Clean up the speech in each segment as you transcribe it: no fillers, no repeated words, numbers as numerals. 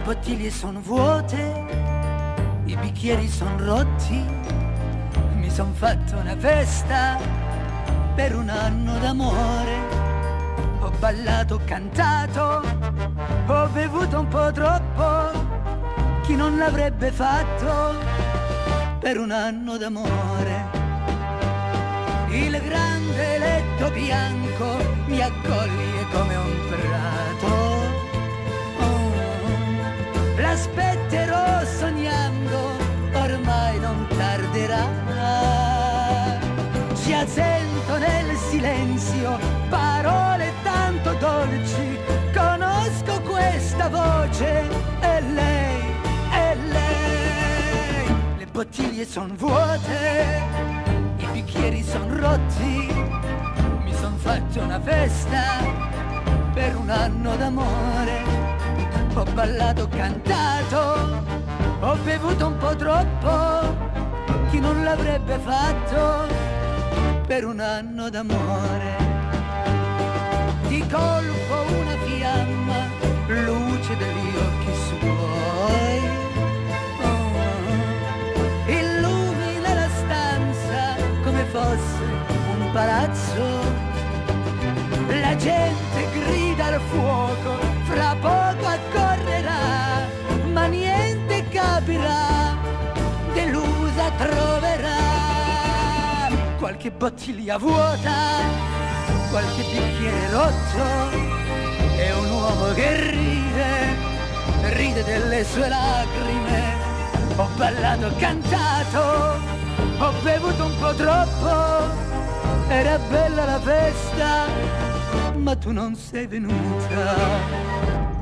bottiglie sono vuote, i bicchieri sono rotti, mi son fatto una festa per un anno d'amore. Ho ballato, ho cantato, ho bevuto un po' troppo, chi non l'avrebbe fatto per un anno d'amore. Il grande letto bianco mi accoglie come un prato, l'aspetterò sognando, ormai non tarderà. Già sento nel silenzio parole tanto dolci, conosco questa voce, è lei, è lei. Le bottiglie son vuote, i bicchieri son rotti, mi son fatto una festa per un anno d'amore. Ho ballato, ho cantato, ho bevuto un po' troppo, chi non l'avrebbe fatto per un anno d'amore. Di colpo una fiamma, luce degli occhi suoi, illumina la stanza come fosse un palazzo. La gente grida al fuoco, fra poco accorrerà, ma niente capirà, delusa troverà. Qualche bottiglia vuota, qualche bicchiere rotto, e un uomo che ride delle sue lacrime. Ho ballato, ho cantato, ho bevuto un po' troppo, era bella la festa, ma tu non sei venuta.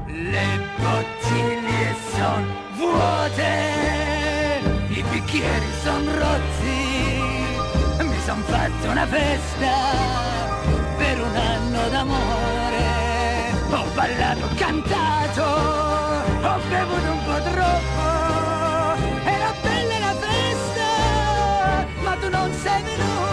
Le bottiglie son vuote, i bicchieri son rotti, mi son fatto una festa per un anno d'amore. Ho ballato, ho cantato, ho bevuto un po' troppo, era bella la festa, ma tu non sei venuto.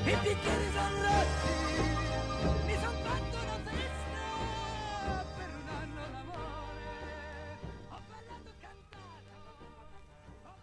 I bicchieri sono rotti, mi son